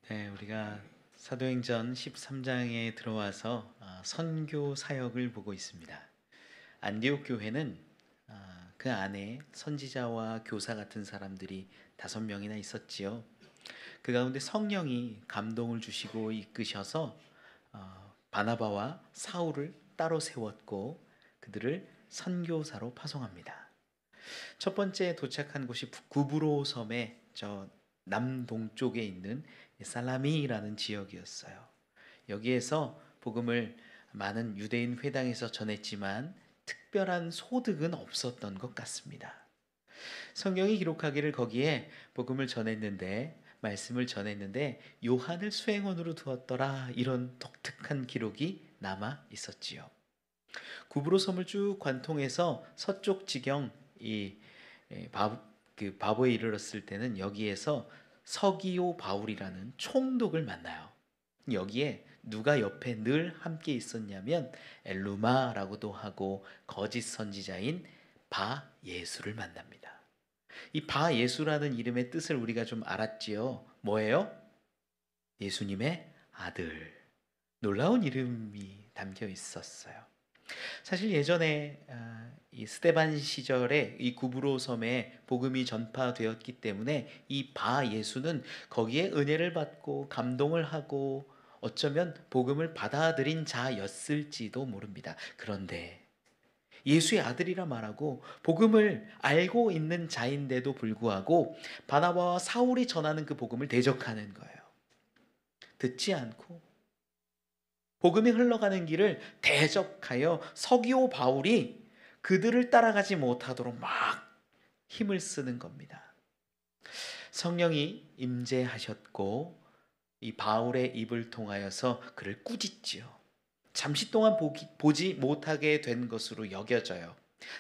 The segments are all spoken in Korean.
네, 우리가 사도행전 13장에 들어와서 선교 사역을 보고 있습니다. 안디옥 교회는 그 안에 선지자와 교사 같은 사람들이 5명이나 있었지요. 그 가운데 성령이 감동을 주시고 이끄셔서 바나바와 사울을 따로 세웠고 그들을 선교사로 파송합니다. 첫 번째 도착한 곳이 구브로 섬의 저 남동쪽에 있는 살라미라는 지역이었어요. 여기에서 복음을 많은 유대인 회당에서 전했지만 특별한 소득은 없었던 것 같습니다. 성경이 기록하기를 거기에 복음을 전했는데 말씀을 전했는데 요한을 수행원으로 두었더라, 이런 독특한 기록이 남아 있었지요. 구브로 섬을 쭉 관통해서 서쪽 지경 이 바보에 이르렀을 때는 여기에서 서기오 바울이라는 총독을 만나요. 여기에 누가 옆에 늘 함께 있었냐면 엘루마라고도 하고 거짓 선지자인 바 예수를 만납니다. 이 바 예수라는 이름의 뜻을 우리가 좀 알았지요. 뭐예요? 예수님의 아들. 놀라운 이름이 담겨 있었어요. 사실 예전에 이 스데반 시절에 이 구브로 섬에 복음이 전파되었기 때문에 이 바 예수는 거기에 은혜를 받고 감동을 하고 어쩌면 복음을 받아들인 자였을지도 모릅니다. 그런데 예수의 아들이라 말하고 복음을 알고 있는 자인데도 불구하고 바나바와 사울이 전하는 그 복음을 대적하는 거예요. 듣지 않고 복음이 흘러가는 길을 대적하여 서기오 바울이 그들을 따라가지 못하도록 막 힘을 쓰는 겁니다. 성령이 임재하셨고 이 바울의 입을 통하여서 그를 꾸짖지요. 잠시 동안 보지 못하게 된 것으로 여겨져요.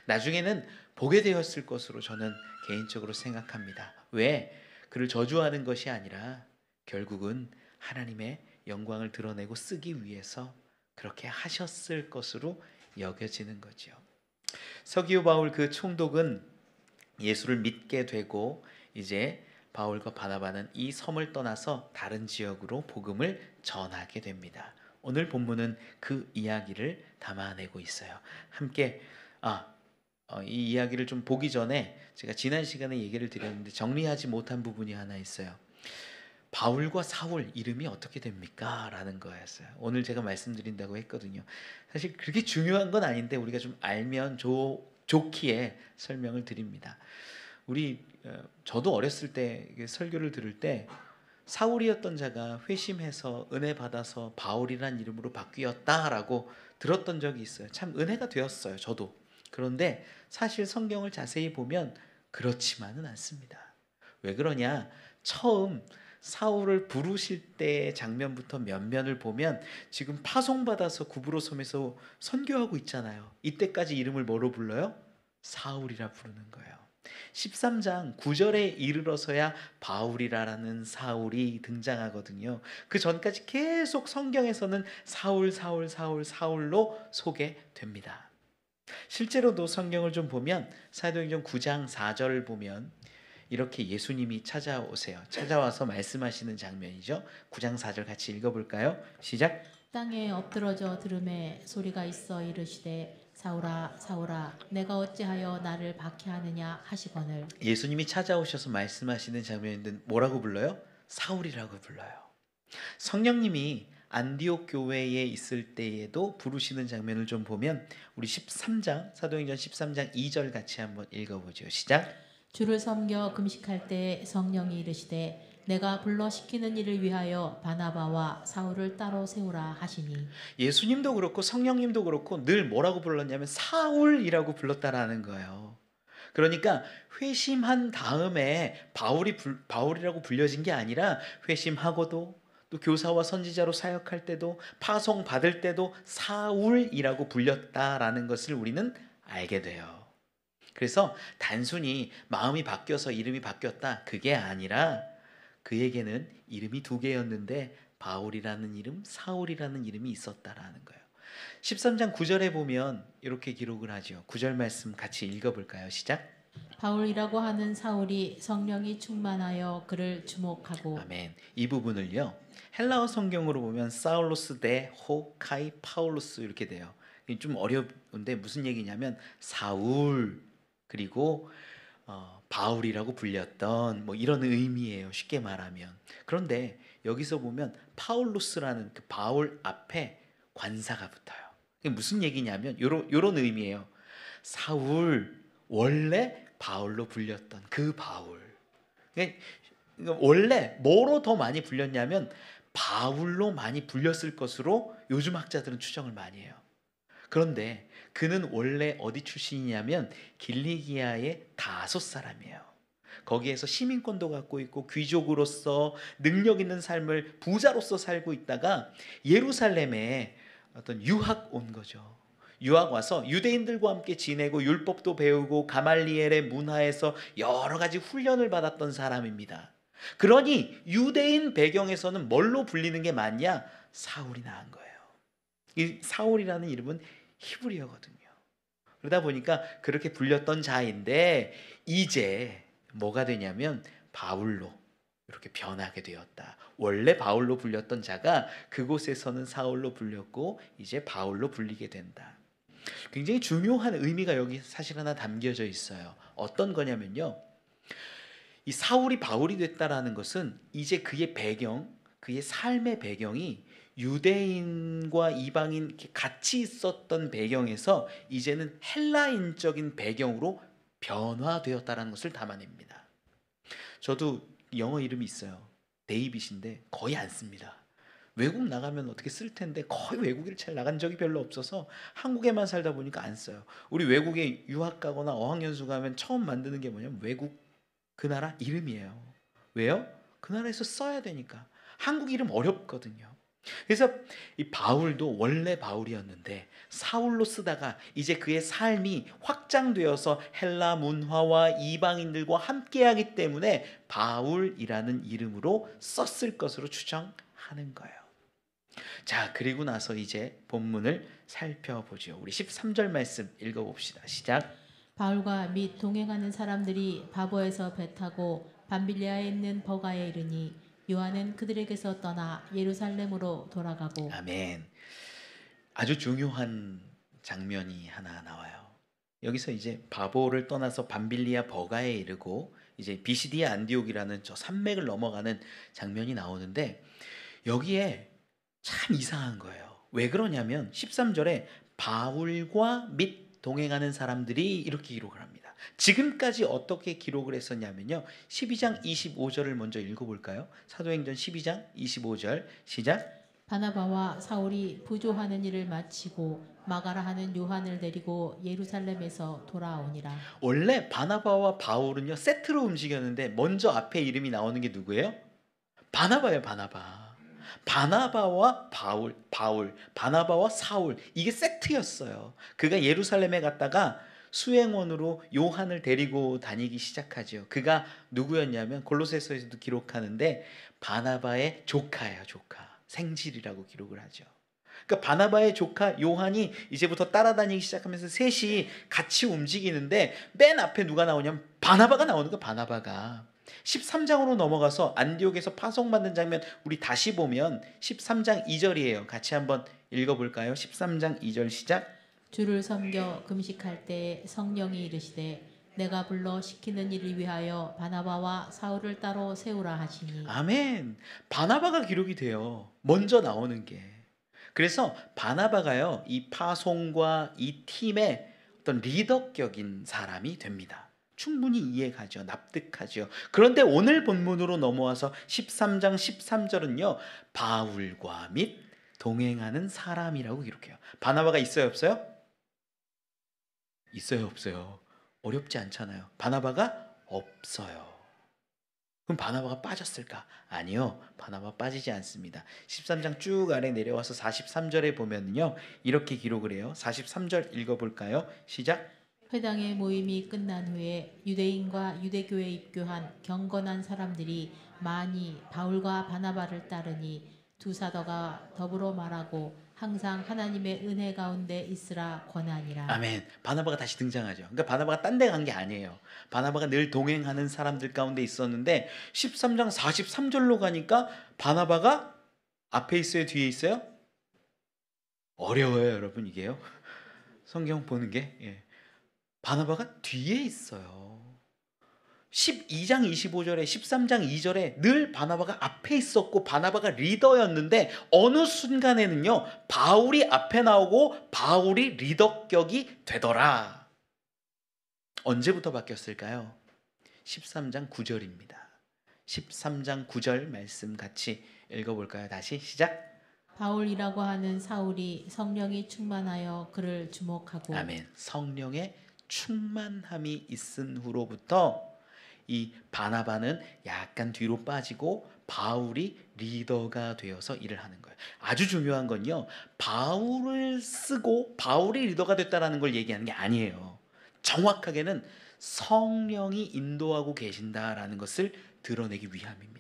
나중에는 보게 되었을 것으로 저는 개인적으로 생각합니다. 왜? 그를 저주하는 것이 아니라 결국은 하나님의 영광을 드러내고 쓰기 위해서 그렇게 하셨을 것으로 여겨지는 거죠. 서기오 바울 그 총독은 예수를 믿게 되고 이제 바울과 바나바는 이 섬을 떠나서 다른 지역으로 복음을 전하게 됩니다. 오늘 본문은 그 이야기를 담아내고 있어요. 함께 이 이야기를 좀 보기 전에 제가 지난 시간에 얘기를 드렸는데 정리하지 못한 부분이 하나 있어요. 바울과 사울 이름이 어떻게 됩니까? 라는 거였어요. 오늘 제가 말씀드린다고 했거든요. 사실 그렇게 중요한 건 아닌데 우리가 좀 알면 좋기에 설명을 드립니다. 저도 어렸을 때 설교를 들을 때 사울이었던 자가 회심해서 은혜 받아서 바울이란 이름으로 바뀌었다라고 들었던 적이 있어요. 참 은혜가 되었어요. 저도. 그런데 사실 성경을 자세히 보면 그렇지만은 않습니다. 왜 그러냐? 처음 사울을 부르실 때의 장면부터 면면을 보면 지금 파송받아서 구브로 섬에서 선교하고 있잖아요. 이때까지 이름을 뭐로 불러요? 사울이라 부르는 거예요. 13장 9절에 이르러서야 바울이라는 사울이 등장하거든요. 그 전까지 계속 성경에서는 사울, 사울, 사울, 사울로 소개됩니다. 실제로도 성경을 좀 보면 사도행전 9장 4절을 보면 이렇게 예수님이 찾아오세요. 찾아와서 말씀하시는 장면이죠. 9장 4절 같이 읽어볼까요? 시작. 땅에 엎드러져 들음에 소리가 있어 이르시되 사울아 사울아 내가 어찌하여 나를 박해하느냐 하시거늘. 예수님이 찾아오셔서 말씀하시는 장면인데 뭐라고 불러요? 사울이라고 불러요. 성령님이 안디옥 교회에 있을 때에도 부르시는 장면을 좀 보면 우리 13장 사도행전 13장 2절 같이 한번 읽어보죠. 시작. 주를 섬겨 금식할 때 성령이 이르시되 내가 불러 시키는 일을 위하여 바나바와 사울을 따로 세우라 하시니. 예수님도 그렇고 성령님도 그렇고 늘 뭐라고 불렀냐면 사울이라고 불렀다라는 거예요. 그러니까 회심한 다음에 바울이라고 불려진 게 아니라 회심하고도 또 교사와 선지자로 사역할 때도 파송 받을 때도 사울이라고 불렸다라는 것을 우리는 알게 돼요. 그래서 단순히 마음이 바뀌어서 이름이 바뀌었다 그게 아니라 그에게는 이름이 2개였는데 바울이라는 이름, 사울이라는 이름이 있었다라는 거예요. 13장 9절에 보면 이렇게 기록을 하죠. 9절 말씀 같이 읽어볼까요? 시작. 바울이라고 하는 사울이 성령이 충만하여 그를 주목하고 아멘. 이 부분을요. 헬라어 성경으로 보면 사울로스 대 호카이 파울로스 이렇게 돼요. 이게 좀 어려운데 무슨 얘기냐면 사울 그리고 바울이라고 불렸던 뭐 이런 의미예요. 쉽게 말하면. 그런데 여기서 보면 파울로스라는 그 바울 앞에 관사가 붙어요. 그게 무슨 얘기냐면 요런 의미예요. 사울 원래 바울로 불렸던 그 바울. 그러니까 원래 뭐로 더 많이 불렸냐면 바울로 많이 불렸을 것으로 요즘 학자들은 추정을 많이 해요. 그런데 그는 원래 어디 출신이냐면 길리기아의 다소 사람이에요. 거기에서 시민권도 갖고 있고 귀족으로서 능력 있는 삶을 부자로서 살고 있다가 예루살렘에 어떤 유학 온 거죠. 유학 와서 유대인들과 함께 지내고 율법도 배우고 가말리엘의 문화에서 여러 가지 훈련을 받았던 사람입니다. 그러니 유대인 배경에서는 뭘로 불리는 게 맞냐? 사울이 나은 거예요. 이 사울이라는 이름은 히브리어거든요. 그러다 보니까 그렇게 불렸던 자인데 이제 뭐가 되냐면 바울로 이렇게 변하게 되었다. 원래 바울로 불렸던 자가 그곳에서는 사울로 불렸고 이제 바울로 불리게 된다. 굉장히 중요한 의미가 여기 사실 하나 담겨져 있어요. 어떤 거냐면요. 이 사울이 바울이 됐다라는 것은 이제 그의 배경, 그의 삶의 배경이 유대인과 이방인 이렇게 같이 있었던 배경에서 이제는 헬라인적인 배경으로 변화되었다라는 것을 담아냅니다. 저도 영어 이름이 있어요. 데이빗인데 거의 안 씁니다. 외국 나가면 어떻게 쓸 텐데 거의 외국을 잘 나간 적이 별로 없어서 한국에만 살다 보니까 안 써요. 우리 외국에 유학 가거나 어학연수 가면 처음 만드는 게 뭐냐면 외국 그 나라 이름이에요. 왜요? 그 나라에서 써야 되니까. 한국 이름 어렵거든요. 그래서 이 바울도 원래 바울이었는데 사울로 쓰다가 이제 그의 삶이 확장되어서 헬라 문화와 이방인들과 함께하기 때문에 바울이라는 이름으로 썼을 것으로 추정하는 거예요. 자, 그리고 나서 이제 본문을 살펴보죠. 우리 13절 말씀 읽어봅시다. 시작. 바울과 및 동행하는 사람들이 바보에서 배 타고 밤빌리아에 있는 버가에 이르니 요한은 그들에게서 떠나 예루살렘으로 돌아가고 아멘. 아주 중요한 장면이 하나 나와요. 여기서 이제 바보를 떠나서 밤빌리아 버가에 이르고 이제 비시디아 안디옥이라는 저 산맥을 넘어가는 장면이 나오는데 여기에 참 이상한 거예요. 왜 그러냐면 13절에 바울과 및 동행하는 사람들이 이렇게 기록을 합니다. 지금까지 어떻게 기록을 했었냐면요. 12장 25절을 먼저 읽어볼까요? 사도행전 12장 25절 시작. 바나바와 사울이 부조하는 일을 마치고 마가라 하는 요한을 데리고 예루살렘에서 돌아오니라. 원래 바나바와 바울은요 세트로 움직였는데 먼저 앞에 이름이 나오는 게 누구예요? 바나바예요, 바나바. 바나바와 바울, 바나바와 사울 이게 세트였어요. 그가 예루살렘에 갔다가 수행원으로 요한을 데리고 다니기 시작하죠. 그가 누구였냐면 골로새서에서도 기록하는데 바나바의 조카예요, 조카. 생질이라고 기록을 하죠. 그러니까 바나바의 조카 요한이 이제부터 따라다니기 시작하면서 셋이 같이 움직이는데 맨 앞에 누가 나오냐면 바나바가 나오는 거야. 바나바가 13장으로 넘어가서 안디옥에서 파송받는 장면 우리 다시 보면 13장 2절이에요. 같이 한번 읽어볼까요? 13장 2절 시작. 주를 섬겨 금식할 때 성령이 이르시되 내가 불러 시키는 일을 위하여 바나바와 사울을 따로 세우라 하시니. 아멘. 바나바가 기록이 돼요. 먼저 나오는 게. 그래서 바나바가요 이 파송과 이 팀의 어떤 리더격인 사람이 됩니다. 충분히 이해가죠. 납득하죠. 그런데 오늘 본문으로 넘어와서 13장 13절은요 바울과 및 동행하는 사람이라고 기록해요. 바나바가 있어요 없어요? 있어요 없어요? 어렵지 않잖아요. 바나바가 없어요. 그럼 바나바가 빠졌을까? 아니요. 바나바 빠지지 않습니다. 13장 쭉 아래 내려와서 43절에 보면요. 이렇게 기록을 해요. 43절 읽어볼까요? 시작. 회당의 모임이 끝난 후에 유대인과 유대교에 입교한 경건한 사람들이 많이 바울과 바나바를 따르니 두 사도가 더불어 말하고 항상 하나님의 은혜 가운데 있으라 권하니라. 아멘. 바나바가 다시 등장하죠. 그러니까 바나바가 딴 데 간 게 아니에요. 바나바가 늘 동행하는 사람들 가운데 있었는데 13장 43절로 가니까 바나바가 앞에 있어요, 뒤에 있어요? 어려워요, 여러분, 이게요. 성경 보는 게. 예. 바나바가 뒤에 있어요. 12장 25절에 13장 2절에 늘 바나바가 앞에 있었고 바나바가 리더였는데 어느 순간에는요, 바울이 앞에 나오고 바울이 리더격이 되더라. 언제부터 바뀌었을까요? 13장 9절입니다. 13장 9절 말씀 같이 읽어볼까요? 다시 시작. 바울이라고 하는 사울이 성령이 충만하여 그를 주목하고. 아멘. 성령의 충만함이 있은 후로부터 이 바나바는 약간 뒤로 빠지고 바울이 리더가 되어서 일을 하는 거예요. 아주 중요한 건요, 바울을 쓰고 바울이 리더가 됐다라는 걸 얘기하는 게 아니에요. 정확하게는 성령이 인도하고 계신다라는 것을 드러내기 위함입니다.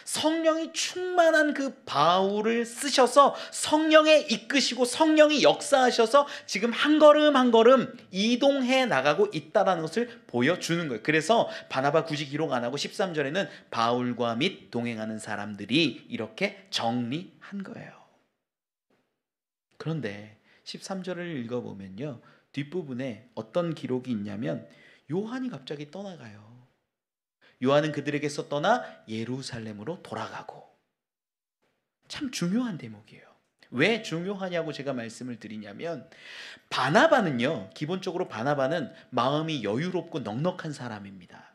성령이 충만한 그 바울을 쓰셔서 성령에 이끄시고 성령이 역사하셔서 지금 한 걸음 한 걸음 이동해 나가고 있다는 것을 보여주는 거예요. 그래서 바나바 굳이 기록 안 하고 13절에는 바울과 및 동행하는 사람들이 이렇게 정리한 거예요. 그런데 13절을 읽어보면요, 뒷부분에 어떤 기록이 있냐면 요한이 갑자기 떠나가요. 요한은 그들에게서 떠나 예루살렘으로 돌아가고. 참 중요한 대목이에요. 왜 중요하냐고 제가 말씀을 드리냐면, 바나바는요, 기본적으로 바나바는 마음이 여유롭고 넉넉한 사람입니다.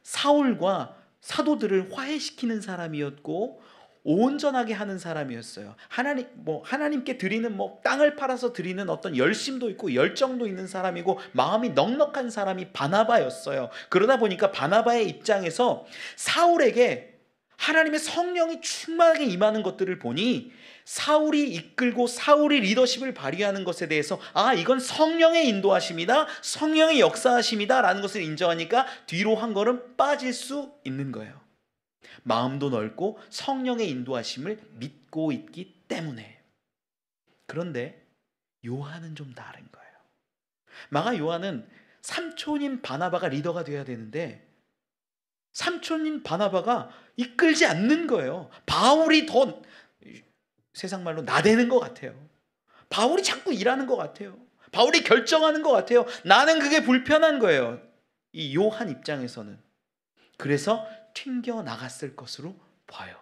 사울과 사도들을 화해시키는 사람이었고 온전하게 하는 사람이었어요. 하나님께 드리는 땅을 팔아서 드리는 어떤 열심도 있고 열정도 있는 사람이고 마음이 넉넉한 사람이 바나바였어요. 그러다 보니까 바나바의 입장에서 사울에게 하나님의 성령이 충만하게 임하는 것들을 보니 사울이 이끌고 사울이 리더십을 발휘하는 것에 대해서 이건 성령의 인도하심이다, 성령의 역사하심이다 라는 것을 인정하니까 뒤로 한 걸음 빠질 수 있는 거예요. 마음도 넓고 성령의 인도하심을 믿고 있기 때문에. 그런데 요한은 좀 다른 거예요. 마가 요한은 삼촌인 바나바가 리더가 돼야 되는데 삼촌인 바나바가 이끌지 않는 거예요. 바울이 더 세상 말로 나대는 것 같아요. 바울이 자꾸 일하는 것 같아요. 바울이 결정하는 것 같아요. 나는 그게 불편한 거예요, 이 요한 입장에서는. 그래서 튕겨 나갔을 것으로 봐요.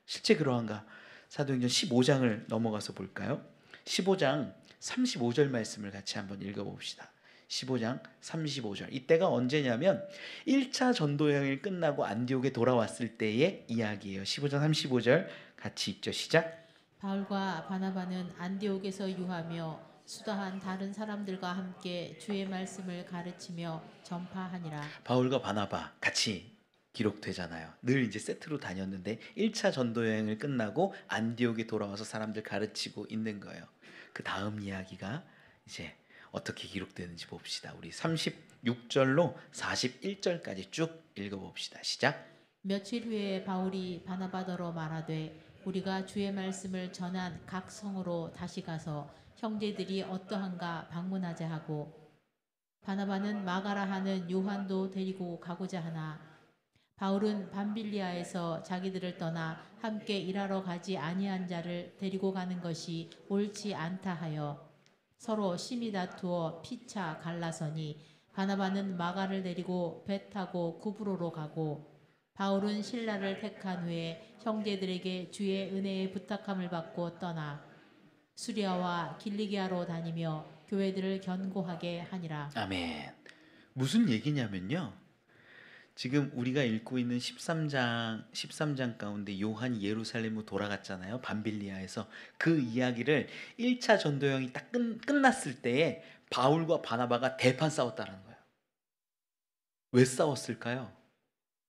실제 그러한가? 사도행전 15장을 넘어가서 볼까요? 15장 35절 말씀을 같이 한번 읽어봅시다. 15장 35절. 이때가 언제냐면 1차 전도 여행이 끝나고 안디옥에 돌아왔을 때의 이야기예요. 15장 35절 같이 읽죠. 시작. 바울과 바나바는 안디옥에서 유하며 수다한 다른 사람들과 함께 주의 말씀을 가르치며 전파하니라. 바울과 바나바 같이 기록되잖아요. 늘 이제 세트로 다녔는데 1차 전도 여행을 끝나고 안디옥에 돌아와서 사람들 가르치고 있는 거예요. 그 다음 이야기가 이제 어떻게 기록되는지 봅시다. 우리 36절로 41절까지 쭉 읽어봅시다. 시작. 며칠 후에 바울이 바나바더러 말하되 우리가 주의 말씀을 전한 각 성으로 다시 가서 형제들이 어떠한가 방문하자 하고, 바나바는 마가라 하는 요한도 데리고 가고자 하나 바울은 밤빌리아에서 자기들을 떠나 함께 일하러 가지 아니한 자를 데리고 가는 것이 옳지 않다 하여 서로 심히 다투어 피차 갈라서니, 바나바는 마가를 데리고 배 타고 구브로로 가고 바울은 신라를 택한 후에 형제들에게 주의 은혜의 부탁함을 받고 떠나 수리아와 길리기아로 다니며 교회들을 견고하게 하니라. 아멘. 무슨 얘기냐면요, 지금 우리가 읽고 있는 13장 가운데 요한이 예루살렘으로 돌아갔잖아요. 밤빌리아에서. 그 이야기를 1차 전도여행이 딱 끝났을 때에 바울과 바나바가 대판 싸웠다는 거예요. 왜 싸웠을까요?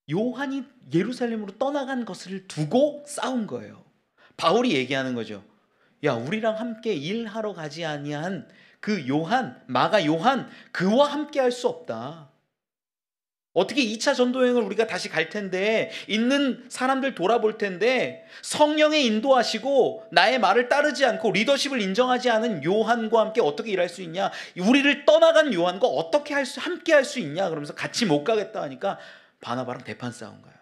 요한이 예루살렘으로 떠나간 것을 두고 싸운 거예요. 바울이 얘기하는 거죠. 야, 우리랑 함께 일하러 가지 아니한 그 요한, 마가 요한, 그와 함께 할 수 없다. 어떻게 2차 전도여행을 우리가 다시 갈 텐데, 있는 사람들 돌아볼 텐데, 성령의 인도하시고 나의 말을 따르지 않고 리더십을 인정하지 않은 요한과 함께 어떻게 일할 수 있냐, 우리를 떠나간 요한과 어떻게 함께 할 수 있냐, 그러면서 같이 못 가겠다 하니까 바나바랑 대판 싸운 거예요.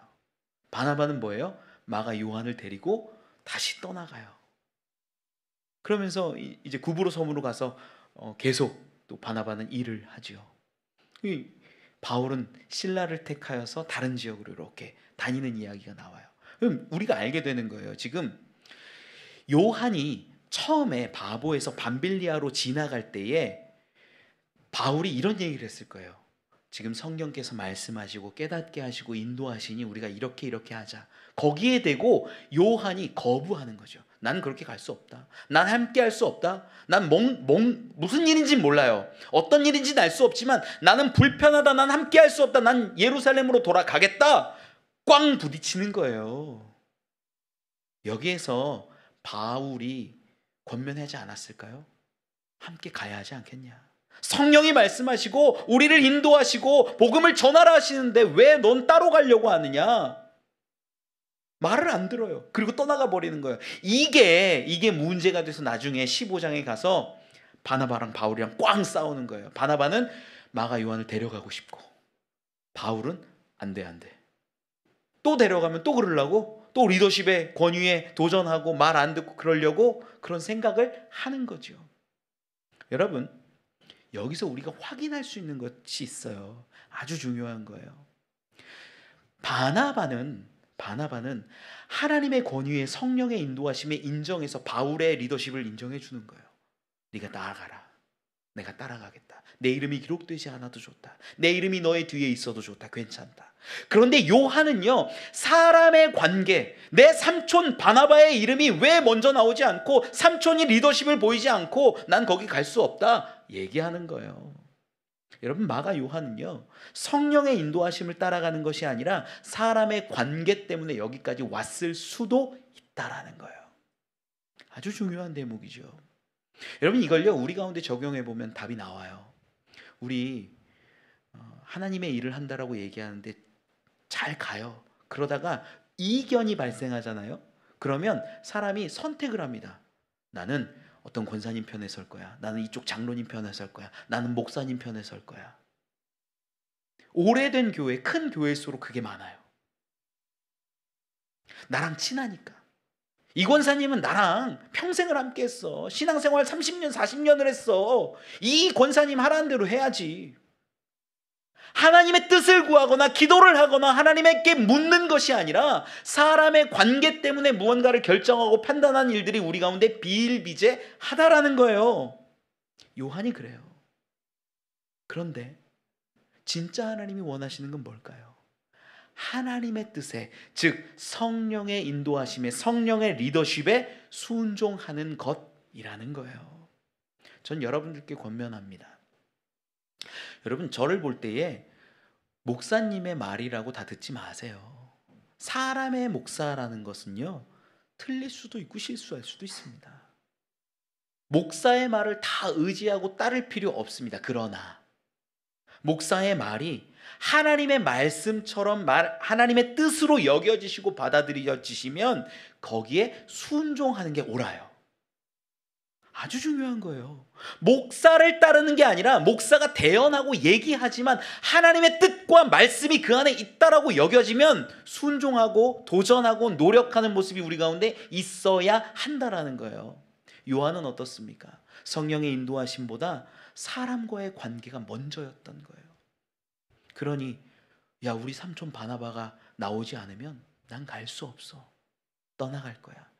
바나바는 뭐예요? 마가 요한을 데리고 다시 떠나가요. 그러면서 이제 구브로 섬으로 가서 계속 또 바나바는 일을 하지요. 이 바울은 신라를 택하여서 다른 지역으로 이렇게 다니는 이야기가 나와요. 그럼 우리가 알게 되는 거예요. 지금 요한이 처음에 바보에서 밤빌리아로 지나갈 때에 바울이 이런 얘기를 했을 거예요. 지금 성령께서 말씀하시고 깨닫게 하시고 인도하시니 우리가 이렇게 하자. 거기에 대고 요한이 거부하는 거죠. 난 그렇게 갈 수 없다. 난 함께 할 수 없다. 난 무슨 일인지 몰라요. 어떤 일인지는 알 수 없지만 나는 불편하다. 난 함께 할 수 없다. 난 예루살렘으로 돌아가겠다. 꽝 부딪히는 거예요. 여기에서 바울이 권면하지 않았을까요? 함께 가야 하지 않겠냐. 성령이 말씀하시고 우리를 인도하시고 복음을 전하라 하시는데 왜 넌 따로 가려고 하느냐? 말을 안 들어요. 그리고 떠나가 버리는 거예요. 이게 문제가 돼서 나중에 15장에 가서 바나바랑 바울이랑 꽝 싸우는 거예요. 바나바는 마가 요한을 데려가고 싶고 바울은 안 돼. 또 데려가면 또 그러려고, 또 리더십의 권위에 도전하고 말 안 듣고 그러려고 그런 생각을 하는 거죠. 여러분, 여기서 우리가 확인할 수 있는 것이 있어요. 아주 중요한 거예요. 바나바는 하나님의 권위에 성령의 인도하심에 인정해서 바울의 리더십을 인정해 주는 거예요. 네가 나아가라. 내가 따라가겠다. 내 이름이 기록되지 않아도 좋다. 내 이름이 너의 뒤에 있어도 좋다. 괜찮다. 그런데 요한은요, 사람의 관계, 내 삼촌 바나바의 이름이 왜 먼저 나오지 않고 삼촌이 리더십을 보이지 않고 난 거기 갈 수 없다 얘기하는 거예요. 여러분, 마가 요한은요, 성령의 인도하심을 따라가는 것이 아니라 사람의 관계 때문에 여기까지 왔을 수도 있다라는 거예요. 아주 중요한 대목이죠. 여러분, 이걸요 우리 가운데 적용해 보면 답이 나와요. 우리 하나님의 일을 한다라고 얘기하는데 잘 가요. 그러다가 이견이 발생하잖아요. 그러면 사람이 선택을 합니다. 나는 어떤 권사님 편에 설 거야. 나는 이쪽 장로님 편에 설 거야. 나는 목사님 편에 설 거야. 오래된 교회, 큰 교회일수록 그게 많아요. 나랑 친하니까. 이 권사님은 나랑 평생을 함께 했어. 신앙생활 30년, 40년을 했어. 이 권사님 하라는 대로 해야지. 하나님의 뜻을 구하거나 기도를 하거나 하나님께 묻는 것이 아니라 사람의 관계 때문에 무언가를 결정하고 판단한 일들이 우리 가운데 비일비재하다라는 거예요. 요한이 그래요. 그런데 진짜 하나님이 원하시는 건 뭘까요? 하나님의 뜻에, 즉 성령의 인도하심에, 성령의 리더십에 순종하는 것이라는 거예요. 전 여러분들께 권면합니다. 여러분, 저를 볼 때에 목사님의 말이라고 다 듣지 마세요. 사람의 목사라는 것은요, 틀릴 수도 있고 실수할 수도 있습니다. 목사의 말을 다 의지하고 따를 필요 없습니다. 그러나 목사의 말이 하나님의 말씀처럼 하나님의 뜻으로 여겨지시고 받아들여지시면 거기에 순종하는 게 옳아요. 아주 중요한 거예요. 목사를 따르는 게 아니라 목사가 대언하고 얘기하지만 하나님의 뜻과 말씀이 그 안에 있다라고 여겨지면 순종하고 도전하고 노력하는 모습이 우리 가운데 있어야 한다라는 거예요. 요한은 어떻습니까? 성령의 인도하심보다 사람과의 관계가 먼저였던 거예요. 그러니 야, 우리 삼촌 바나바가 나오지 않으면 난 갈 수 없어. 떠나갈 거야.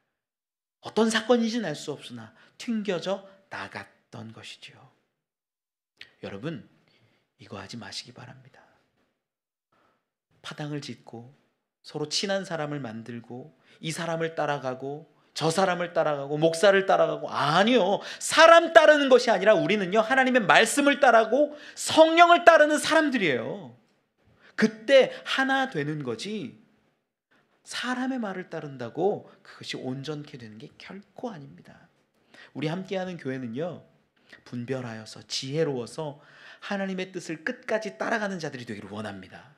어떤 사건인지는 알 수 없으나 튕겨져 나갔던 것이지요. 여러분, 이거 하지 마시기 바랍니다. 파당을 짓고 서로 친한 사람을 만들고 이 사람을 따라가고 저 사람을 따라가고 목사를 따라가고, 아니요. 사람 따르는 것이 아니라 우리는요, 하나님의 말씀을 따르고 성령을 따르는 사람들이에요. 그때 하나 되는 거지, 사람의 말을 따른다고 그것이 온전케 되는 게 결코 아닙니다. 우리 함께하는 교회는요, 분별하여서 지혜로워서 하나님의 뜻을 끝까지 따라가는 자들이 되기를 원합니다.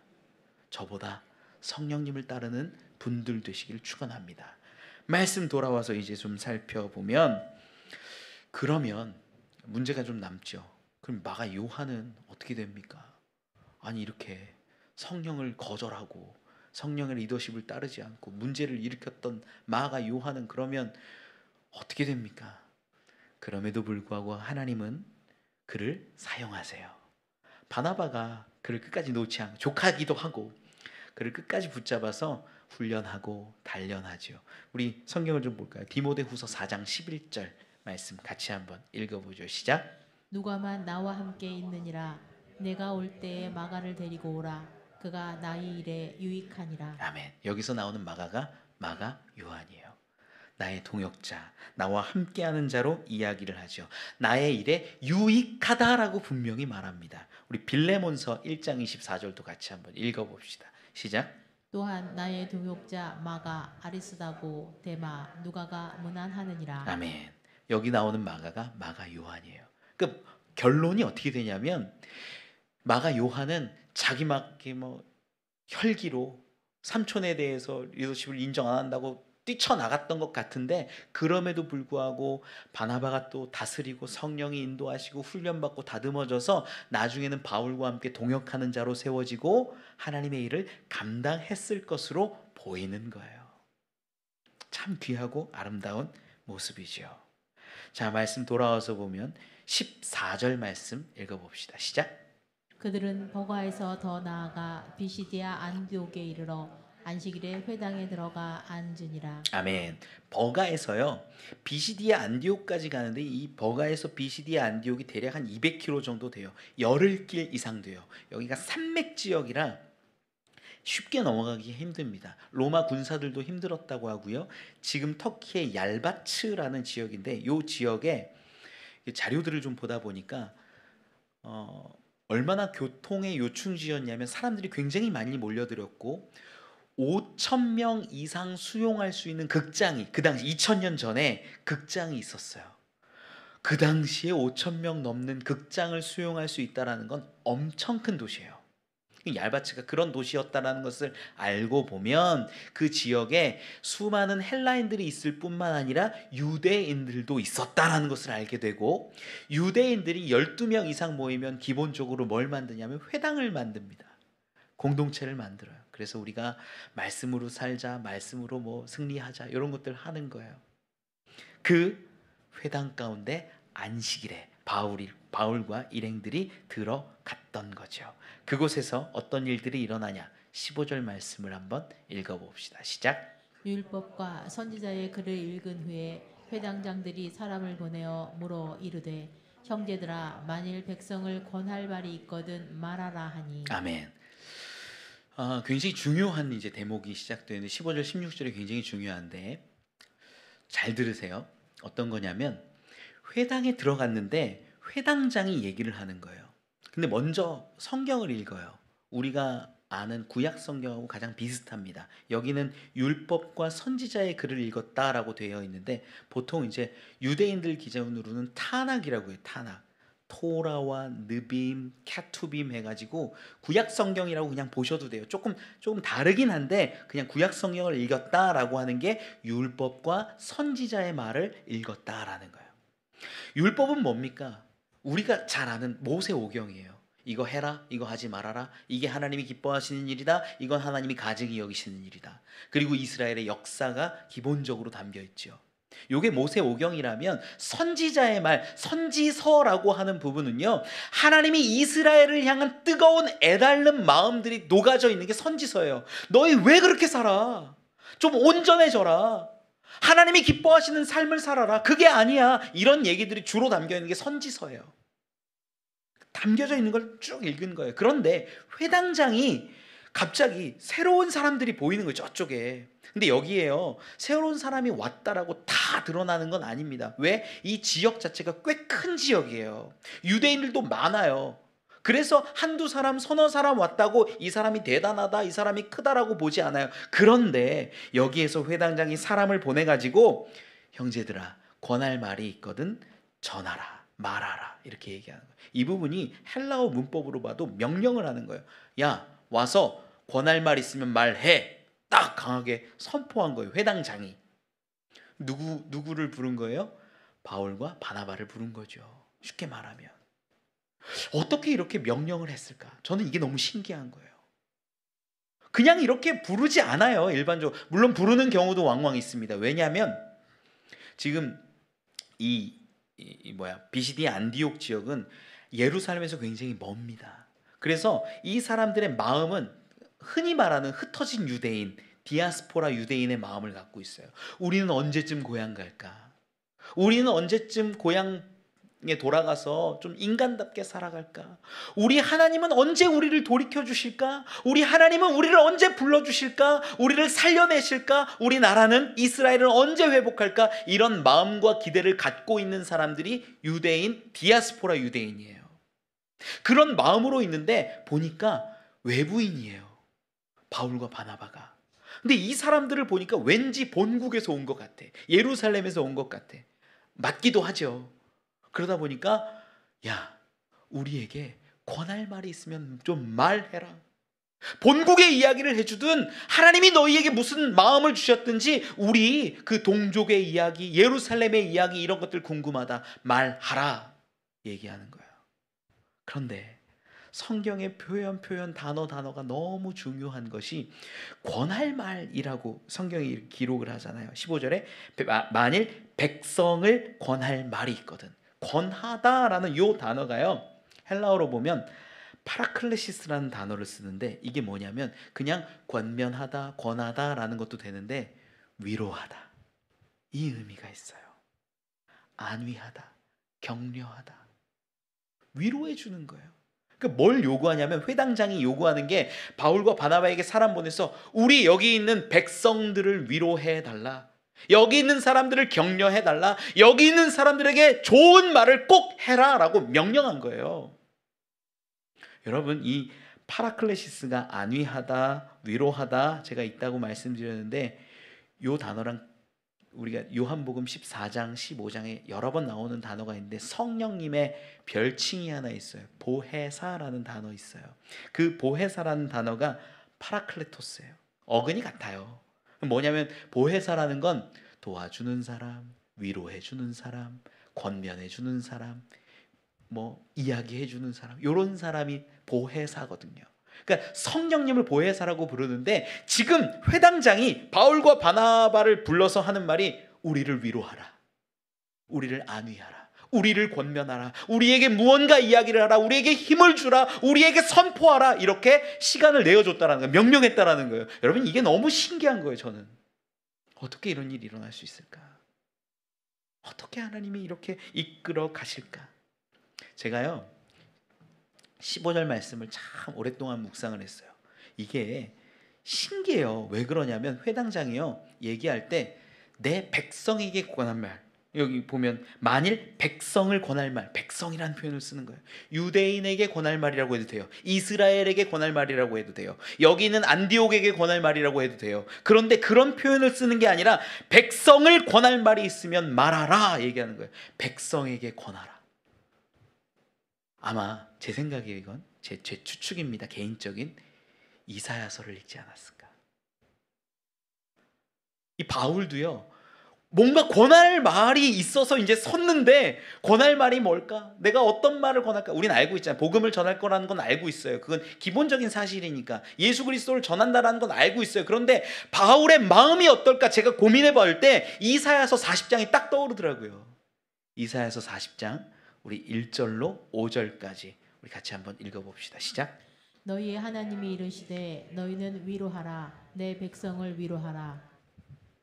저보다 성령님을 따르는 분들 되시길 축원합니다. 말씀 돌아와서 이제 좀 살펴보면, 그러면 문제가 좀 남죠. 그럼 마가 요한은 어떻게 됩니까? 아니, 이렇게 성령을 거절하고 성령의 리더십을 따르지 않고 문제를 일으켰던 마가 요한은 그러면 어떻게 됩니까? 그럼에도 불구하고 하나님은 그를 사용하세요. 바나바가 그를 끝까지 놓지 않고, 족하기도 하고 그를 끝까지 붙잡아서 훈련하고 단련하죠. 우리 성경을 좀 볼까요? 디모데후서 4장 11절 말씀 같이 한번 읽어보죠. 시작. 누가만 나와 함께 있느니라. 내가 올 때에 마가를 데리고 오라. 그가 나의 일에 유익하니라. 아멘. 여기서 나오는 마가가 마가 요한이에요. 나의 동역자, 나와 함께하는 자로 이야기를 하죠. 나의 일에 유익하다라고 분명히 말합니다. 우리 빌레몬서 1장 24절도 같이 한번 읽어봅시다. 시작. 또한 나의 동역자 마가, 아리스다고, 데마, 누가가 문안하느니라. 아멘. 여기 나오는 마가가 마가 요한이에요. 그 결론이 어떻게 되냐면, 마가 요한은 자기 막 혈기로 삼촌에 대해서 리더십을 인정 안 한다고 뛰쳐나갔던 것 같은데, 그럼에도 불구하고 바나바가 또 다스리고 성령이 인도하시고 훈련받고 다듬어져서 나중에는 바울과 함께 동역하는 자로 세워지고 하나님의 일을 감당했을 것으로 보이는 거예요. 참 귀하고 아름다운 모습이죠. 자, 말씀 돌아와서 보면 14절 말씀 읽어봅시다. 시작. 그들은 버가에서 더 나아가 비시디아 안디옥에 이르러 안식일에 회당에 들어가 앉으니라. 아멘. 버가에서요, 비시디아 안디옥까지 가는데, 이 버가에서 비시디아 안디옥이 대략 한 200km 정도 돼요. 열흘길 이상 돼요. 여기가 산맥 지역이라 쉽게 넘어가기 힘듭니다. 로마 군사들도 힘들었다고 하고요. 지금 터키의 얄바츠라는 지역인데, 이 지역에 자료들을 좀 보다 보니까 얼마나 교통의 요충지였냐면, 사람들이 굉장히 많이 몰려들었고 5,000명 이상 수용할 수 있는 극장이, 그 당시 2000년 전에 극장이 있었어요. 그 당시에 5,000명 넘는 극장을 수용할 수 있다는 건 엄청 큰 도시예요. 얄바츠가 그런 도시였다는 것을 알고 보면, 그 지역에 수많은 헬라인들이 있을 뿐만 아니라 유대인들도 있었다는 것을 알게 되고, 유대인들이 12명 이상 모이면 기본적으로 뭘 만드냐면 회당을 만듭니다. 공동체를 만들어요. 그래서 우리가 말씀으로 살자, 말씀으로 승리하자, 이런 것들 하는 거예요. 그 회당 가운데 안식일에 바울과 일행들이 들어갔던 거죠. 그곳에서 어떤 일들이 일어나냐? 15절 말씀을 한번 읽어봅시다. 시작. 율법과 선지자의 글을 읽은 후에 회당장들이 사람을 보내어 물어 이르되, 형제들아, 만일 백성을 권할 말이 있거든 말하라 하니. 아멘. 굉장히 중요한 이제 대목이 시작되는데, 15절 16절이 굉장히 중요한데 잘 들으세요. 어떤 거냐면, 회당에 들어갔는데 회당장이 얘기를 하는 거예요. 근데 먼저 성경을 읽어요. 우리가 아는 구약 성경하고 가장 비슷합니다. 여기는 율법과 선지자의 글을 읽었다라고 되어 있는데, 보통 이제 유대인들 기준으로는 타낙이라고 해요. 타낙. 토라와 느빔, 캐투빔 해가지고 구약 성경이라고 그냥 보셔도 돼요. 조금 다르긴 한데, 그냥 구약 성경을 읽었다라고 하는 게 율법과 선지자의 말을 읽었다라는 거예요. 율법은 뭡니까? 우리가 잘 아는 모세오경이에요. 이거 해라, 이거 하지 말아라, 이게 하나님이 기뻐하시는 일이다, 이건 하나님이 가증히 여기시는 일이다. 그리고 이스라엘의 역사가 기본적으로 담겨 있죠. 요게 모세오경이라면, 선지자의 말, 선지서라고 하는 부분은요, 하나님이 이스라엘을 향한 뜨거운 애달는 마음들이 녹아져 있는 게 선지서예요. 너희 왜 그렇게 살아? 좀 온전해져라. 하나님이 기뻐하시는 삶을 살아라. 그게 아니야. 이런 얘기들이 주로 담겨 있는 게 선지서예요. 담겨져 있는 걸 쭉 읽은 거예요. 그런데 회당장이 갑자기 새로운 사람들이 보이는 거예요, 저쪽에. 근데 여기에요, 새로운 사람이 왔다라고 다 드러나는 건 아닙니다. 왜? 이 지역 자체가 꽤 큰 지역이에요. 유대인들도 많아요. 그래서 한두 사람, 서너 사람 왔다고 이 사람이 대단하다, 이 사람이 크다라고 보지 않아요. 그런데 여기에서 회당장이 사람을 보내가지고, 형제들아, 권할 말이 있거든 전하라, 말하라, 이렇게 얘기하는 거예요. 이 부분이 헬라어 문법으로 봐도 명령을 하는 거예요. 야, 와서 권할 말 있으면 말해. 딱 강하게 선포한 거예요. 회당장이. 누구를 부른 거예요? 바울과 바나바를 부른 거죠. 쉽게 말하면. 어떻게 이렇게 명령을 했을까? 저는 이게 너무 신기한 거예요. 그냥 이렇게 부르지 않아요. 일반적으로. 물론 부르는 경우도 왕왕 있습니다. 왜냐하면 지금 비시디 안디옥 지역은 예루살렘에서 굉장히 멉니다. 그래서 이 사람들의 마음은 흔히 말하는 흩어진 유대인, 디아스포라 유대인의 마음을 갖고 있어요. 우리는 언제쯤 고향 갈까? 우리는 언제쯤 고향에 돌아가서 좀 인간답게 살아갈까? 우리 하나님은 언제 우리를 돌이켜 주실까? 우리 하나님은 우리를 언제 불러 주실까? 우리를 살려내실까? 우리 나라는 이스라엘을 언제 회복할까? 이런 마음과 기대를 갖고 있는 사람들이 유대인, 디아스포라 유대인이에요. 그런 마음으로 있는데 보니까 외부인이에요. 바울과 바나바가. 근데 이 사람들을 보니까 왠지 본국에서 온 것 같아. 예루살렘에서 온 것 같아. 맞기도 하죠. 그러다 보니까 야, 우리에게 권할 말이 있으면 좀 말해라. 본국의 이야기를 해주든 하나님이 너희에게 무슨 마음을 주셨든지 우리 그 동족의 이야기, 예루살렘의 이야기 이런 것들 궁금하다. 말하라 얘기하는 거예요. 그런데 성경의 표현 단어가 너무 중요한 것이 권할 말이라고 성경이 기록을 하잖아요. 15절에 만일 백성을 권할 말이 있거든. 권하다라는 요 단어가요. 헬라어로 보면 파라클레시스라는 단어를 쓰는데 이게 뭐냐면 그냥 권면하다, 권하다라는 것도 되는데 위로하다. 이 의미가 있어요. 안위하다, 격려하다. 위로해 주는 거예요. 그러니까 뭘 요구하냐면 회당장이 요구하는 게 바울과 바나바에게 사람 보내서 우리 여기 있는 백성들을 위로해 달라. 여기 있는 사람들을 격려해 달라. 여기 있는 사람들에게 좋은 말을 꼭 해라라고 명령한 거예요. 여러분, 이 파라클레시스가 안위하다, 위로하다 제가 있다고 말씀드렸는데 요 단어랑 우리가 요한복음 14장, 15장에 여러 번 나오는 단어가 있는데 성령님의 별칭이 하나 있어요. 보혜사라는 단어 있어요. 그 보혜사라는 단어가 파라클레토스예요. 어근이 같아요. 뭐냐면 보혜사라는 건 도와주는 사람, 위로해주는 사람, 권면해주는 사람, 이야기해주는 사람, 이런 사람이 보혜사거든요. 그러니까 성령님을 보혜사라고 부르는데 지금 회당장이 바울과 바나바를 불러서 하는 말이 우리를 위로하라, 우리를 안위하라, 우리를 권면하라, 우리에게 무언가 이야기를 하라, 우리에게 힘을 주라, 우리에게 선포하라, 이렇게 시간을 내어줬다는 거예요. 명령했다라는 거예요. 여러분, 이게 너무 신기한 거예요. 저는 어떻게 이런 일이 일어날 수 있을까? 어떻게 하나님이 이렇게 이끌어 가실까? 제가요 15절 말씀을 참 오랫동안 묵상을 했어요. 이게 신기해요. 왜 그러냐면 회당장이요 얘기할 때 내 백성에게 권한 말, 여기 보면 만일 백성을 권할 말, 백성이라는 표현을 쓰는 거예요. 유대인에게 권할 말이라고 해도 돼요. 이스라엘에게 권할 말이라고 해도 돼요. 여기 있는 안디옥에게 권할 말이라고 해도 돼요. 그런데 그런 표현을 쓰는 게 아니라 백성을 권할 말이 있으면 말하라 얘기하는 거예요. 백성에게 권하라. 아마 제 생각에 이건 제 추측입니다. 개인적인 이사야서를 읽지 않았을까. 이 바울도요 뭔가 권할 말이 있어서 이제 섰는데 권할 말이 뭘까? 내가 어떤 말을 권할까? 우리는 알고 있잖아요. 복음을 전할 거라는 건 알고 있어요. 그건 기본적인 사실이니까. 예수 그리스도를 전한다라는 건 알고 있어요. 그런데 바울의 마음이 어떨까? 제가 고민해 볼 때 이사야서 40장이 딱 떠오르더라고요. 이사야서 40장 우리 1절로 5절까지 우리 같이 한번 읽어봅시다. 시작. 너희의 하나님이 이르시되 너희는 위로하라, 내 백성을 위로하라.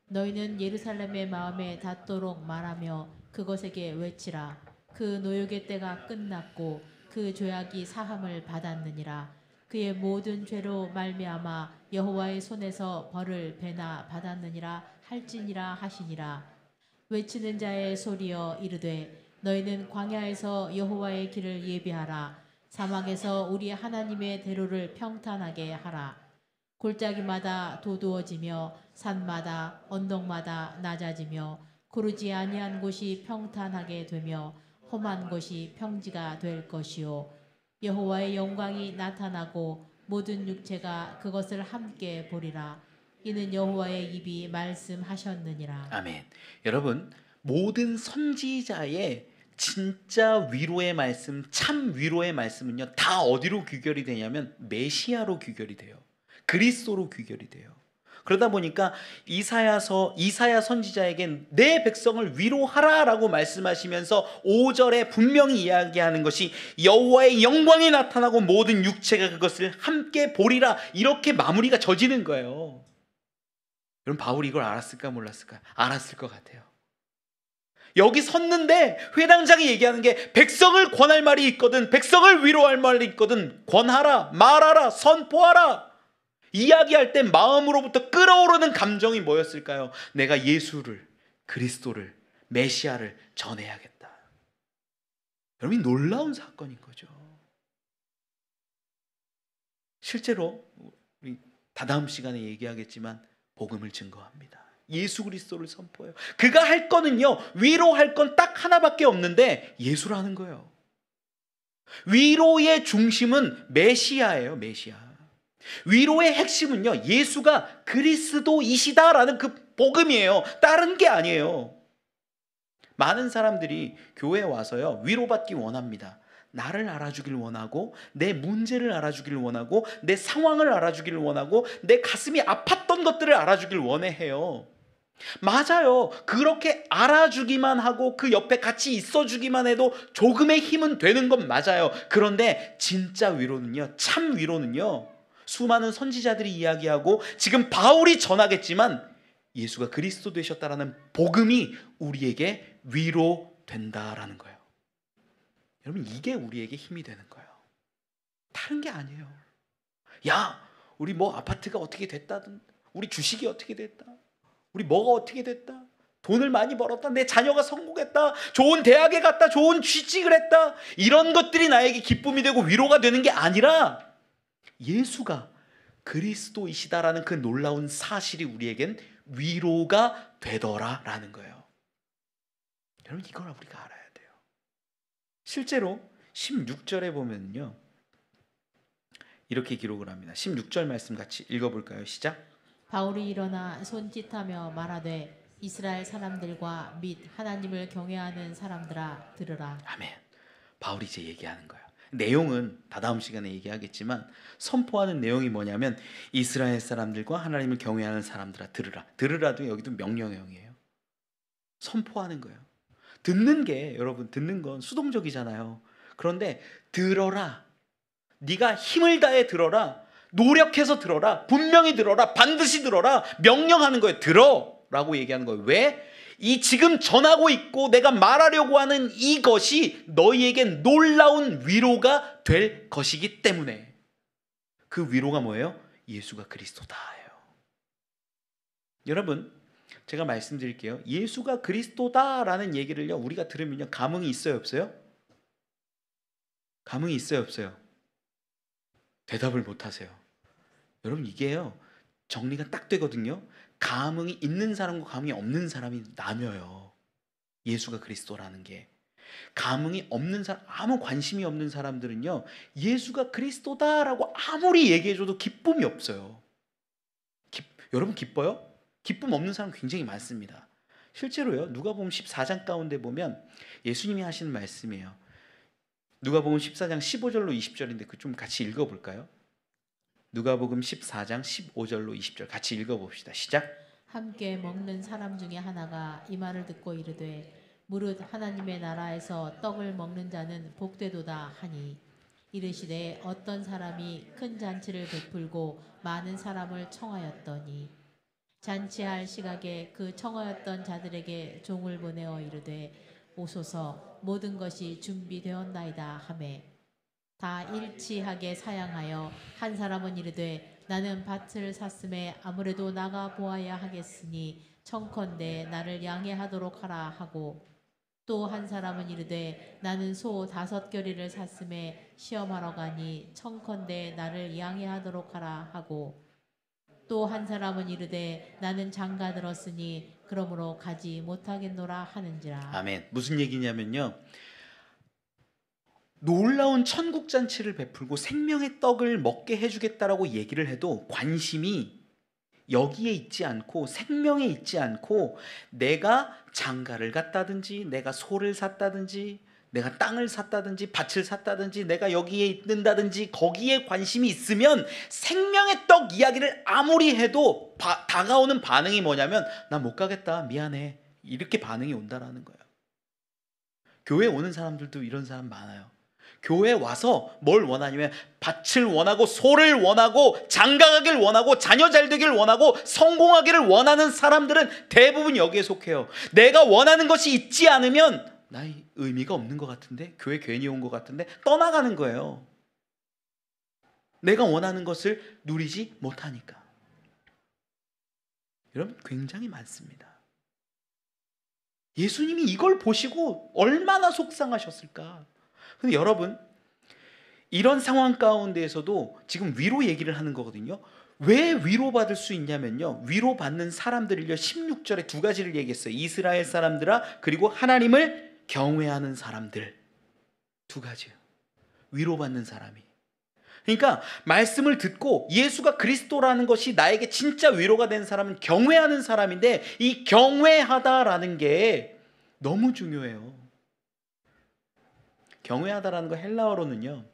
너희는 예루살렘의 마음에 닿도록 말하며 그것에게 외치라. 그 노역의 때가 끝났고 그 죄악이 사함을 받았느니라. 그의 모든 죄로 말미암아 여호와의 손에서 벌을 배나 받았느니라 할지니라 하시니라. 외치는 자의 소리여 이르되 너희는 광야에서 여호와의 길을 예비하라. 사막에서 우리 하나님의 대로를 평탄하게 하라. 골짜기마다 도두어지며 산마다 언덕마다 낮아지며 구르지 아니한 곳이 평탄하게 되며 험한 곳이 평지가 될 것이요 여호와의 영광이 나타나고 모든 육체가 그것을 함께 보리라. 이는 여호와의 입이 말씀하셨느니라. 아멘. 여러분, 모든 선지자의 진짜 위로의 말씀, 참 위로의 말씀은요, 다 어디로 귀결이 되냐면 메시아로 귀결이 돼요. 그리스도로 귀결이 돼요. 그러다 보니까 이사야 선지자에겐 내 백성을 위로하라라고 말씀하시면서 5절에 분명히 이야기하는 것이 여호와의 영광이 나타나고 모든 육체가 그것을 함께 보리라, 이렇게 마무리가 져지는 거예요. 여러분, 바울이 이걸 알았을까 몰랐을까? 알았을 것 같아요. 여기 섰는데 회당장이 얘기하는 게 백성을 권할 말이 있거든, 백성을 위로할 말이 있거든, 권하라, 말하라, 선포하라. 이야기할 때 마음으로부터 끓어오르는 감정이 뭐였을까요? 내가 예수를, 그리스도를, 메시아를 전해야겠다. 여러분, 놀라운 사건인 거죠. 실제로 우리 다다음 시간에 얘기하겠지만 복음을 증거합니다. 예수 그리스도를 선포해요. 그가 할 거는요, 위로할 건 딱 하나밖에 없는데 예수라는 거예요. 위로의 중심은 메시아예요. 메시아. 위로의 핵심은요, 예수가 그리스도이시다라는 그 복음이에요. 다른 게 아니에요. 많은 사람들이 교회에 와서요, 위로받기 원합니다. 나를 알아주길 원하고, 내 문제를 알아주길 원하고, 내 상황을 알아주길 원하고, 내 가슴이 아팠던 것들을 알아주길 원해요. 맞아요. 그렇게 알아주기만 하고 그 옆에 같이 있어주기만 해도 조금의 힘은 되는 건 맞아요. 그런데 진짜 위로는요, 참 위로는요, 수많은 선지자들이 이야기하고 지금 바울이 전하겠지만 예수가 그리스도 되셨다라는 복음이 우리에게 위로된다라는 거예요. 여러분, 이게 우리에게 힘이 되는 거예요. 다른 게 아니에요. 야, 우리 뭐 아파트가 어떻게 됐다든, 우리 주식이 어떻게 됐다, 우리 뭐가 어떻게 됐다, 돈을 많이 벌었다, 내 자녀가 성공했다, 좋은 대학에 갔다, 좋은 취직을 했다, 이런 것들이 나에게 기쁨이 되고 위로가 되는 게 아니라 예수가 그리스도이시다라는 그 놀라운 사실이 우리에겐 위로가 되더라라는 거예요. 여러분, 이걸 우리가 알아야 돼요. 실제로 16절에 보면요, 이렇게 기록을 합니다. 16절 말씀 같이 읽어볼까요? 시작. 바울이 일어나 손짓하며 말하되 이스라엘 사람들과 및 하나님을 경외하는 사람들아 들으라. 아멘. 바울이 이제 얘기하는 거예요. 내용은 다다음 시간에 얘기하겠지만 선포하는 내용이 뭐냐면 이스라엘 사람들과 하나님을 경외하는 사람들아 들으라. 들으라도 여기도 명령형이에요. 선포하는 거예요. 듣는 게, 여러분, 듣는 건 수동적이잖아요. 그런데 들어라. 네가 힘을 다해 들어라. 노력해서 들어라. 분명히 들어라. 반드시 들어라. 명령하는 거예요. 들어라고 얘기하는 거예요. 왜? 이 지금 전하고 있고 내가 말하려고 하는 이것이 너희에겐 놀라운 위로가 될 것이기 때문에. 그 위로가 뭐예요? 예수가 그리스도다예요. 여러분, 제가 말씀드릴게요. 예수가 그리스도다라는 얘기를요, 우리가 들으면요, 감흥이 있어요, 없어요? 감흥이 있어요, 없어요? 대답을 못 하세요. 여러분, 이게요, 정리가 딱 되거든요. 감흥이 있는 사람과 감흥이 없는 사람이 나뉘어요. 예수가 그리스도라는 게. 감흥이 없는 사람, 아무 관심이 없는 사람들은요, 예수가 그리스도다라고 아무리 얘기해줘도 기쁨이 없어요. 여러분, 기뻐요? 기쁨 없는 사람 굉장히 많습니다. 실제로요, 누가복음 14장 가운데 보면 예수님이 하시는 말씀이에요. 누가복음 14장 15절로 20절인데 그 좀 같이 읽어볼까요? 누가복음 14장 15절로 20절 같이 읽어봅시다. 시작. 함께 먹는 사람 중에 하나가 이 말을 듣고 이르되 무릇 하나님의 나라에서 떡을 먹는 자는 복되도다 하니 이르시되 어떤 사람이 큰 잔치를 베풀고 많은 사람을 청하였더니 잔치할 시각에 그 청하였던 자들에게 종을 보내어 이르되 오소서 모든 것이 준비되었나이다 하매 다 일치하게 사양하여 한 사람은 이르되 나는 밭을 샀음에 아무래도 나가 보아야 하겠으니 청컨대 나를 양해하도록 하라 하고 또 한 사람은 이르되 나는 소 5겨리를 샀음에 시험하러 가니 청컨대 나를 양해하도록 하라 하고 또 한 사람은 이르되 나는 장가 들었으니 그러므로 가지 못하겠노라 하는지라. 아멘. 무슨 얘기냐면요, 놀라운 천국 잔치를 베풀고 생명의 떡을 먹게 해주겠다라고 얘기를 해도 관심이 여기에 있지 않고 생명에 있지 않고 내가 장가를 갔다든지 내가 소를 샀다든지 내가 땅을 샀다든지 밭을 샀다든지 내가 여기에 있는다든지 거기에 관심이 있으면 생명의 떡 이야기를 아무리 해도 다가오는 반응이 뭐냐면 나 못 가겠다 미안해 이렇게 반응이 온다라는 거예요. 교회 오는 사람들도 이런 사람 많아요. 교회 와서 뭘 원하냐면 밭을 원하고 소를 원하고 장가가길 원하고 자녀 잘 되길 원하고 성공하기를 원하는 사람들은 대부분 여기에 속해요. 내가 원하는 것이 있지 않으면 나 의미가 없는 것 같은데 교회 괜히 온 것 같은데 떠나가는 거예요. 내가 원하는 것을 누리지 못하니까. 여러분 굉장히 많습니다. 예수님이 이걸 보시고 얼마나 속상하셨을까. 근데 여러분 이런 상황 가운데에서도 지금 위로 얘기를 하는 거거든요. 왜 위로받을 수 있냐면요, 위로받는 사람들을요 16절에 두 가지를 얘기했어요. 이스라엘 사람들아 그리고 하나님을 경외하는 사람들. 두 가지요. 위로받는 사람이. 그러니까 말씀을 듣고 예수가 그리스도라는 것이 나에게 진짜 위로가 된 사람은 경외하는 사람인데 이 경외하다라는 게 너무 중요해요. 경외하다라는 거 헬라어로는요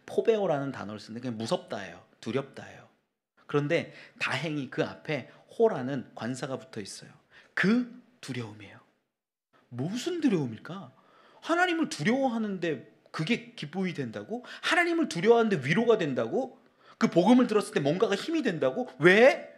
포베오라는 단어를 쓰는데 그냥 무섭다예요. 두렵다예요. 그런데 다행히 그 앞에 호라는 관사가 붙어 있어요. 그 두려움이에요. 무슨 두려움일까? 하나님을 두려워하는데 그게 기쁨이 된다고? 하나님을 두려워하는데 위로가 된다고? 그 복음을 들었을 때 뭔가가 힘이 된다고? 왜?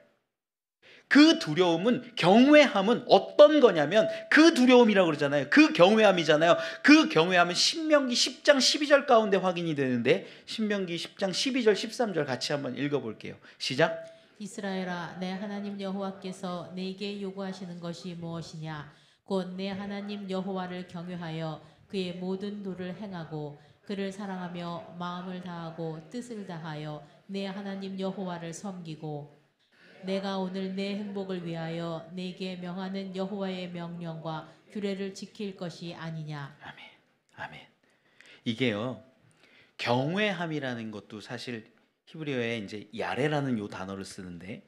그 두려움은 경외함은 어떤 거냐면 그 두려움이라고 그러잖아요. 그 경외함이잖아요. 그 경외함은 신명기 10장 12절 가운데 확인이 되는데 신명기 10장 12절 13절 같이 한번 읽어볼게요. 시작. 이스라엘아 내 하나님 여호와께서 내게 요구하시는 것이 무엇이냐 곧 내 하나님 여호와를 경외하여 그의 모든 도를 행하고 그를 사랑하며 마음을 다하고 뜻을 다하여 내 하나님 여호와를 섬기고 내가 오늘 내 행복을 위하여 내게 명하는 여호와의 명령과 규례를 지킬 것이 아니냐. 아멘. 아멘. 이게요 경외함이라는 것도 사실 히브리어에 이제 야레라는 요 단어를 쓰는데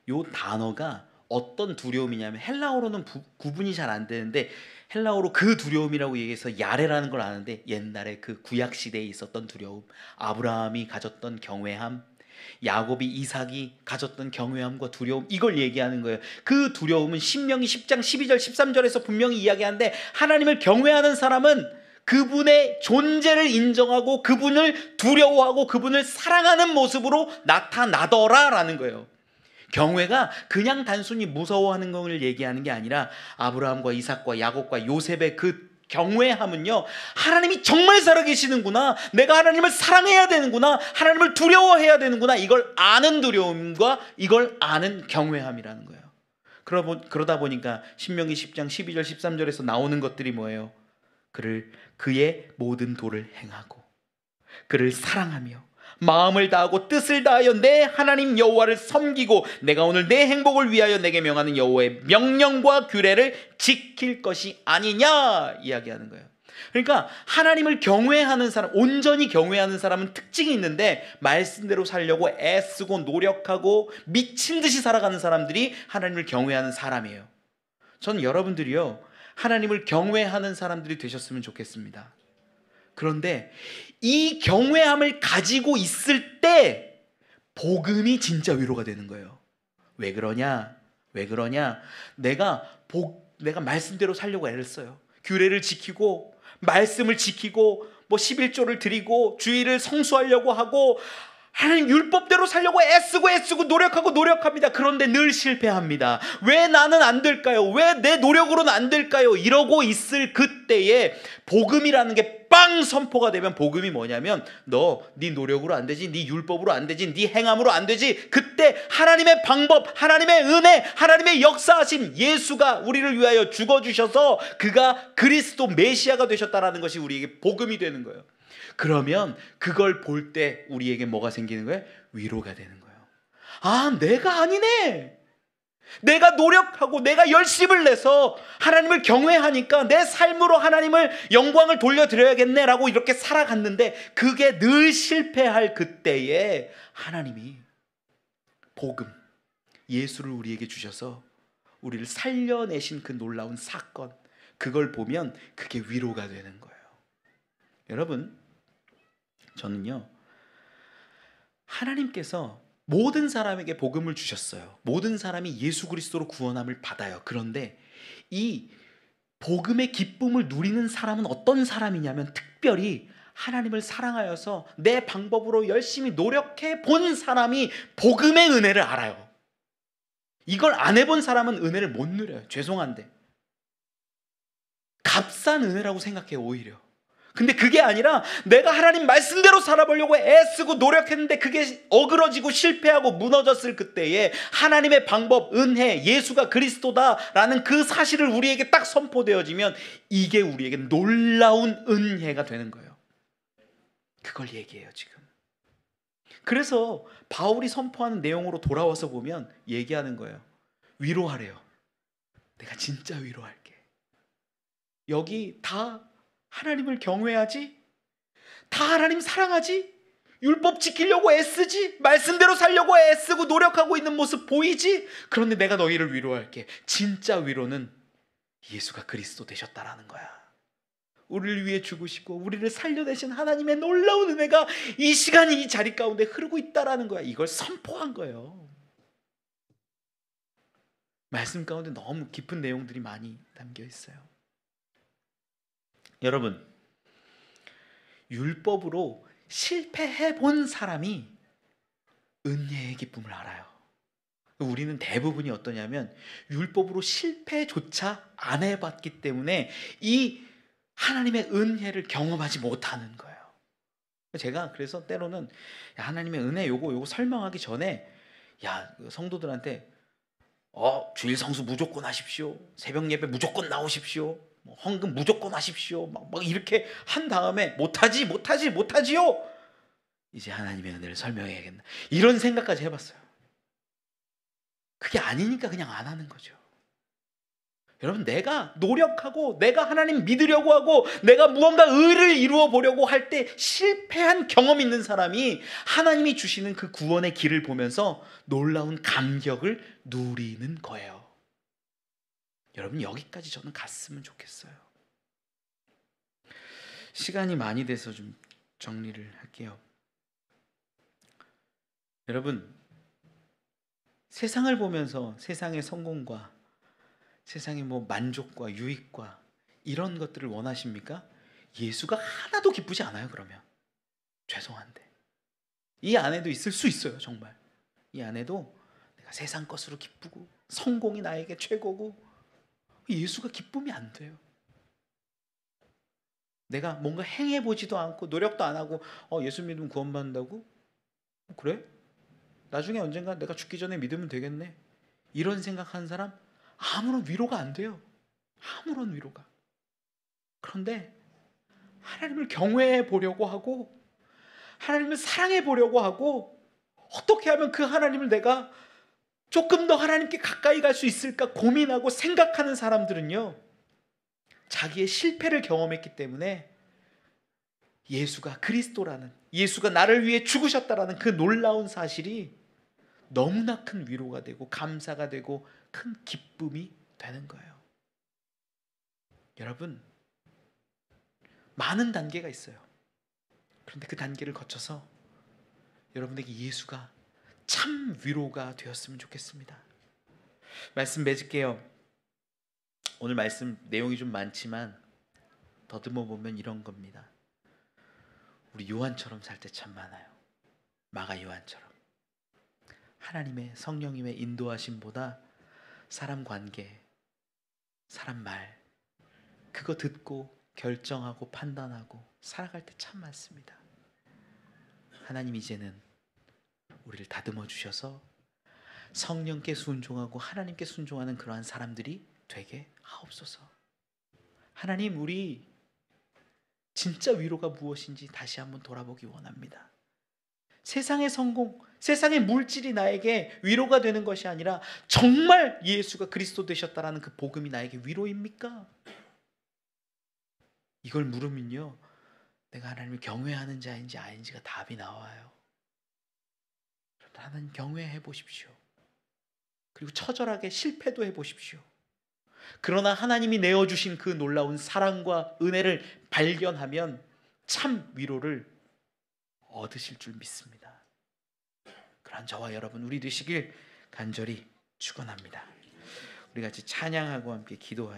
요 단어가 어떤 두려움이냐면 헬라어로는 구분이 잘 안 되는데 헬라어로 그 두려움이라고 얘기해서 야레라는 걸 아는데 옛날에 그 구약 시대에 있었던 두려움, 아브라함이 가졌던 경외함, 야곱이 이삭이 가졌던 경외함과 두려움 이걸 얘기하는 거예요. 그 두려움은 신명기 10장 12절 13절에서 분명히 이야기하는데 하나님을 경외하는 사람은 그분의 존재를 인정하고 그분을 두려워하고 그분을 사랑하는 모습으로 나타나더라라는 거예요. 경외가 그냥 단순히 무서워하는 걸 얘기하는 게 아니라 아브라함과 이삭과 야곱과 요셉의 그 경외함은요 하나님이 정말 살아계시는구나, 내가 하나님을 사랑해야 되는구나, 하나님을 두려워해야 되는구나 이걸 아는 두려움과 이걸 아는 경외함이라는 거예요. 그러다 보니까 신명기 10장 12절 13절에서 나오는 것들이 뭐예요? 그의 모든 도를 행하고 그를 사랑하며 마음을 다하고 뜻을 다하여 내 하나님 여호와를 섬기고 내가 오늘 내 행복을 위하여 내게 명하는 여호와의 명령과 규례를 지킬 것이 아니냐 이야기하는 거예요. 그러니까 하나님을 경외하는 사람, 온전히 경외하는 사람은 특징이 있는데 말씀대로 살려고 애쓰고 노력하고 미친 듯이 살아가는 사람들이 하나님을 경외하는 사람이에요. 저는 여러분들이요 하나님을 경외하는 사람들이 되셨으면 좋겠습니다. 그런데 이 경외함을 가지고 있을 때 복음이 진짜 위로가 되는 거예요. 왜 그러냐? 내가 말씀대로 살려고 애를 써요. 규례를 지키고 말씀을 지키고 뭐 11조를 드리고 주일을 성수하려고 하고 하나님 율법대로 살려고 애쓰고 노력합니다. 그런데 늘 실패합니다. 왜 나는 안 될까요? 왜 내 노력으로는 안 될까요? 이러고 있을 그때에 복음이라는 게 빵 선포가 되면 복음이 뭐냐면 너 네 노력으로 안 되지, 네 율법으로 안 되지, 네 행함으로 안 되지. 그때 하나님의 방법, 하나님의 은혜, 하나님의 역사하심, 예수가 우리를 위하여 죽어주셔서 그가 그리스도 메시아가 되셨다라는 것이 우리에게 복음이 되는 거예요. 그러면 그걸 볼 때 우리에게 뭐가 생기는 거예요? 위로가 되는 거예요. 아, 내가 아니네. 내가 노력하고 내가 열심을 내서 하나님을 경외하니까 내 삶으로 하나님을 영광을 돌려드려야겠네라고 이렇게 살아갔는데 그게 늘 실패할 그때에 하나님이 복음, 예수를 우리에게 주셔서 우리를 살려내신 그 놀라운 사건, 그걸 보면 그게 위로가 되는 거예요. 여러분, 저는요, 하나님께서 모든 사람에게 복음을 주셨어요. 모든 사람이 예수 그리스도로 구원함을 받아요. 그런데 이 복음의 기쁨을 누리는 사람은 어떤 사람이냐면 특별히 하나님을 사랑하여서 내 방법으로 열심히 노력해 본 사람이 복음의 은혜를 알아요. 이걸 안 해본 사람은 은혜를 못 누려요. 죄송한데. 값싼 은혜라고 생각해요, 오히려. 근데 그게 아니라 내가 하나님 말씀대로 살아보려고 애쓰고 노력했는데 그게 어그러지고 실패하고 무너졌을 그때에 하나님의 방법, 은혜, 예수가 그리스도다라는 그 사실을 우리에게 딱 선포되어지면 이게 우리에게 놀라운 은혜가 되는 거예요. 그걸 얘기해요, 지금. 그래서 바울이 선포하는 내용으로 돌아와서 보면 얘기하는 거예요. 위로하래요. 내가 진짜 위로할게. 여기 다 하나님을 경외하지? 다 하나님 사랑하지? 율법 지키려고 애쓰지? 말씀대로 살려고 애쓰고 노력하고 있는 모습 보이지? 그런데 내가 너희를 위로할게. 진짜 위로는 예수가 그리스도 되셨다라는 거야. 우리를 위해 죽으시고 우리를 살려내신 하나님의 놀라운 은혜가 이 시간 이 자리 가운데 흐르고 있다라는 거야. 이걸 선포한 거예요. 말씀 가운데 너무 깊은 내용들이 많이 담겨 있어요. 여러분, 율법으로 실패해 본 사람이 은혜의 기쁨을 알아요. 우리는 대부분이 어떠냐면 율법으로 실패조차 안 해봤기 때문에 이 하나님의 은혜를 경험하지 못하는 거예요. 제가 그래서 때로는 하나님의 은혜 요거 설명하기 전에 성도들한테 주일 성수 무조건 하십시오. 새벽 예배 무조건 나오십시오. 헌금 무조건 하십시오. 막 이렇게 한 다음에 못하지요. 이제 하나님의 은혜를 설명해야겠나. 이런 생각까지 해봤어요. 그게 아니니까 그냥 안 하는 거죠. 여러분, 내가 노력하고 내가 하나님 믿으려고 하고 내가 무언가 의를 이루어 보려고 할 때 실패한 경험 있는 사람이 하나님이 주시는 그 구원의 길을 보면서 놀라운 감격을 누리는 거예요. 여러분, 여기까지 저는 갔으면 좋겠어요. 시간이 많이 돼서 좀 정리를 할게요. 여러분, 세상을 보면서 세상의 성공과 세상의 만족과 유익과 이런 것들을 원하십니까? 예수가 하나도 기쁘지 않아요. 그러면 죄송한데 이 안에도 있을 수 있어요. 정말 이 안에도 내가 세상 것으로 기쁘고 성공이 나에게 최고고 예수가 기쁨이 안 돼요. 내가 뭔가 행해보지도 않고 노력도 안 하고 예수 믿으면 구원받는다고? 그래? 나중에 언젠가 내가 죽기 전에 믿으면 되겠네. 이런 생각하는 사람 아무런 위로가 안 돼요. 아무런 위로가. 그런데 하나님을 경외해 보려고 하고 하나님을 사랑해 보려고 하고 어떻게 하면 그 하나님을 내가 조금 더 하나님께 가까이 갈 수 있을까 고민하고 생각하는 사람들은요, 자기의 실패를 경험했기 때문에 예수가 그리스도라는, 예수가 나를 위해 죽으셨다라는 그 놀라운 사실이 너무나 큰 위로가 되고 감사가 되고 큰 기쁨이 되는 거예요. 여러분, 많은 단계가 있어요. 그런데 그 단계를 거쳐서 여러분에게 예수가 참 위로가 되었으면 좋겠습니다. 말씀 맺을게요. 오늘 말씀 내용이 좀 많지만 더듬어 보면 이런 겁니다. 우리 요한처럼 살 때 참 많아요. 마가 요한처럼 하나님의 성령님의 인도하심보다 사람 관계, 사람 말 그거 듣고 결정하고 판단하고 살아갈 때 참 많습니다. 하나님 이제는 우리를 다듬어 주셔서 성령께 순종하고 하나님께 순종하는 그러한 사람들이 되게 하옵소서. 하나님, 우리 진짜 위로가 무엇인지 다시 한번 돌아보기 원합니다. 세상의 성공, 세상의 물질이 나에게 위로가 되는 것이 아니라 정말 예수가 그리스도 되셨다라는 그 복음이 나에게 위로입니까? 이걸 물으면요, 내가 하나님을 경외하는 자인지 아닌지가 답이 나와요. 하나님 경외해 보십시오. 그리고 처절하게 실패도 해 보십시오. 그러나 하나님이 내어주신 그 놀라운 사랑과 은혜를 발견하면 참 위로를 얻으실 줄 믿습니다. 그러한 저와 여러분 우리 되시길 간절히 축원합니다. 우리 같이 찬양하고 함께 기도하시죠.